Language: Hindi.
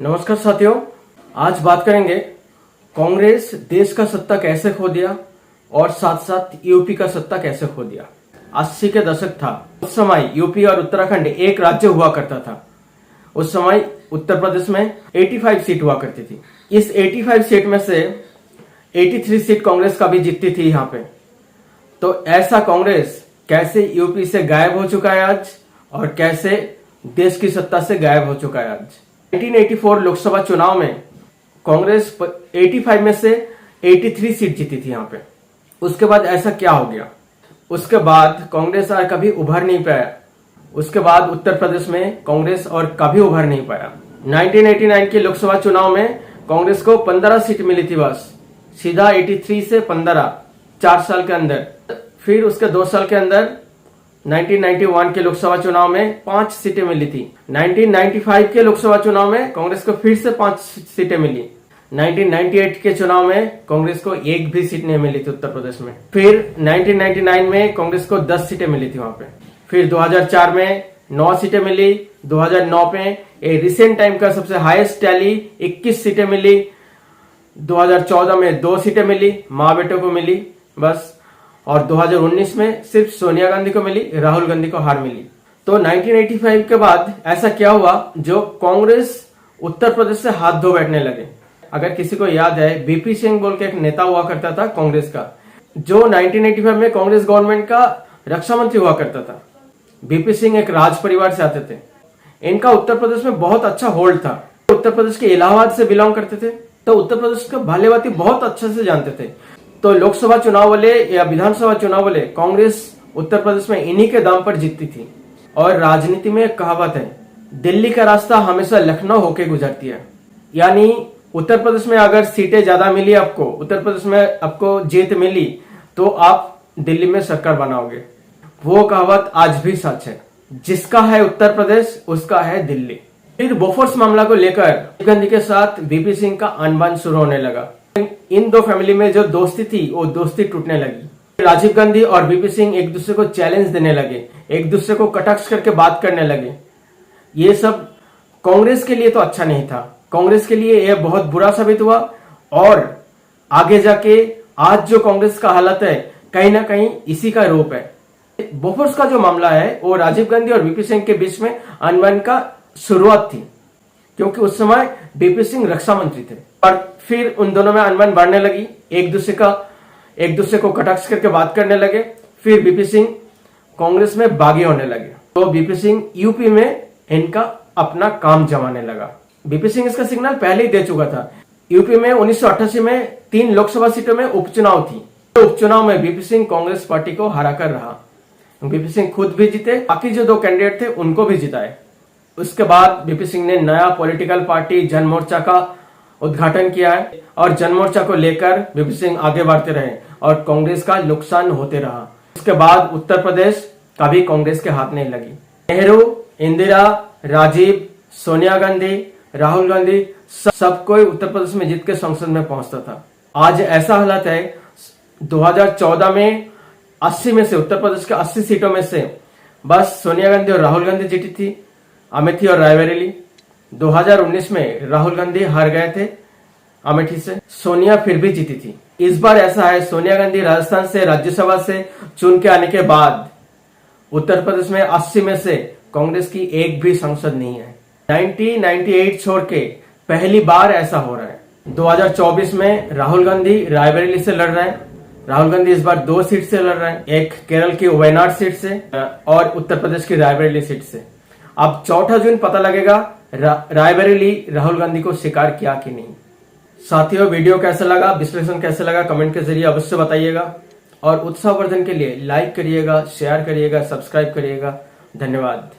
नमस्कार साथियों, आज बात करेंगे कांग्रेस देश का सत्ता कैसे खो दिया और साथ साथ यूपी का सत्ता कैसे खो दिया। 80 के दशक था। उस समय यूपी और उत्तराखंड एक राज्य हुआ करता था। उस समय उत्तर प्रदेश में 85 सीट हुआ करती थी। इस 85 सीट में से 83 सीट कांग्रेस का भी जीतती थी यहाँ पे। तो ऐसा कांग्रेस कैसे यूपी से गायब हो चुका है आज और कैसे देश की सत्ता से गायब हो चुका है आज। 1984 लोकसभा चुनाव में कांग्रेस 85 में से 83 सीट जीती थी यहाँ पे। उसके बाद ऐसा क्या हो गया? उसके बाद कांग्रेस और कभी उभर नहीं पाया। उसके बाद उत्तर प्रदेश में कांग्रेस और कभी उभर नहीं पाया। 1989 के लोकसभा चुनाव में कांग्रेस को 15 सीट मिली थी बस, सीधा 83 से 15, 4 साल के अंदर। फिर उसके 2 साल के अंदर 1991 के लोकसभा चुनाव में 5 सीटें मिली थी। 1995 के लोकसभा चुनाव में कांग्रेस को फिर से 5 सीटें मिली। 1998 के चुनाव में कांग्रेस को एक भी सीट नहीं मिली थी उत्तर प्रदेश में। फिर 1999 में कांग्रेस को 10 सीटें मिली थी वहां पे। फिर 2004 में 9 सीटें मिली। 2009 में रिसेंट टाइम का सबसे हाईएस्ट टैली 21 सीटें मिली। 2014 में 2 सीटें मिली, माँ बेटों को मिली बस। और 2019 में सिर्फ सोनिया गांधी को मिली, राहुल गांधी को हार मिली। तो 1985 के बाद ऐसा क्या हुआ जो कांग्रेस उत्तर प्रदेश से हाथ धो बैठने लगे। अगर किसी को याद है, बीपी सिंह बोल के एक नेता हुआ करता था कांग्रेस का, जो 1985 में कांग्रेस गवर्नमेंट का रक्षा मंत्री हुआ करता था। बीपी सिंह एक राज परिवार से आते थे। इनका उत्तर प्रदेश में बहुत अच्छा होल्ड था। उत्तर प्रदेश के इलाहाबाद से बिलोंग करते थे, तो उत्तर प्रदेश का भली भांति बहुत अच्छे से जानते थे। तो लोकसभा चुनाव वाले या विधानसभा चुनाव वाले कांग्रेस उत्तर प्रदेश में इन्हीं के दाम पर जीतती थी। और राजनीति में एक कहावत है, दिल्ली का रास्ता हमेशा लखनऊ होके गुजरती है। यानी उत्तर प्रदेश में अगर सीटें ज्यादा मिली आपको, उत्तर प्रदेश में आपको जीत मिली, तो आप दिल्ली में सरकार बनाओगे। वो कहावत आज भी सच है, जिसका है उत्तर प्रदेश उसका है दिल्ली। फिर बोफोर्स मामला को लेकर राजीव गांधी के साथ बीपी सिंह का अनबन शुरू होने लगा। इन दो फैमिली में जो दोस्ती थी वो दोस्ती टूटने लगी। राजीव गांधी और बीपी सिंह एक दूसरे को चैलेंज देने लगे, एक दूसरे को कटाक्ष करके बात करने लगे। ये सब कांग्रेस के लिए तो अच्छा नहीं था, कांग्रेस के लिए यह बहुत बुरा साबित हुआ। और आगे जाके आज जो कांग्रेस का हालत है, कहीं ना कहीं इसी का रूप है। बोफोर्स का जो मामला है वो राजीव गांधी और बीपी सिंह के बीच में अनबन का शुरुआत थी, क्योंकि उस समय बीपी सिंह रक्षा मंत्री थे। और फिर उन दोनों में अनबन बढ़ने लगी, एक दूसरे को कटाक्ष करके बात करने लगे। फिर बीपी सिंह कांग्रेस में बागी होने लगे, तो बीपी सिंह यूपी में इनका अपना काम जमाने लगा। बीपी सिंह इसका सिग्नल पहले ही दे चुका था। यूपी में 1988 में 3 लोकसभा सीटों में उपचुनाव थी। तो उपचुनाव में बीपी सिंह कांग्रेस पार्टी को हराकर रहा। बीपी सिंह खुद भी जीते, बाकी जो 2 कैंडिडेट थे उनको भी जिताए। उसके बाद बीपी सिंह ने नया पॉलिटिकल पार्टी जन मोर्चा का उद्घाटन किया है और जन मोर्चा को लेकर बीपी सिंह आगे बढ़ते रहे और कांग्रेस का नुकसान होते रहा। उसके बाद उत्तर प्रदेश कभी कांग्रेस के हाथ नहीं लगी। नेहरू, इंदिरा, राजीव, सोनिया गांधी, राहुल गांधी सब कोई उत्तर प्रदेश में जीत के संसद में पहुंचता था। आज ऐसा हालत है, 2014 में 80 में से, उत्तर प्रदेश के 80 सीटों में से बस सोनिया गांधी और राहुल गांधी जीती थी, अमेठी और रायबरेली। 2019 में राहुल गांधी हार गए थे अमेठी से, सोनिया फिर भी जीती थी। इस बार ऐसा है, सोनिया गांधी राजस्थान से राज्यसभा से चुन के आने के बाद उत्तर प्रदेश में 80 में से कांग्रेस की एक भी सांसद नहीं है। 1998 छोड़ के पहली बार ऐसा हो रहा है। 2024 में राहुल गांधी रायबरेली से लड़ रहे हैं। राहुल गांधी इस बार 2 सीट से लड़ रहे हैं, एक केरल की वायनाड सीट से और उत्तर प्रदेश की रायबरेली सीट से। अब 4 जून पता लगेगा रायबरेली राहुल गांधी को स्वीकार किया कि नहीं। साथियों, वीडियो कैसा लगा, विश्लेषण कैसा लगा, कमेंट के जरिए अवश्य बताइएगा। और उत्साहवर्धन के लिए लाइक करिएगा, शेयर करिएगा, सब्सक्राइब करिएगा। धन्यवाद।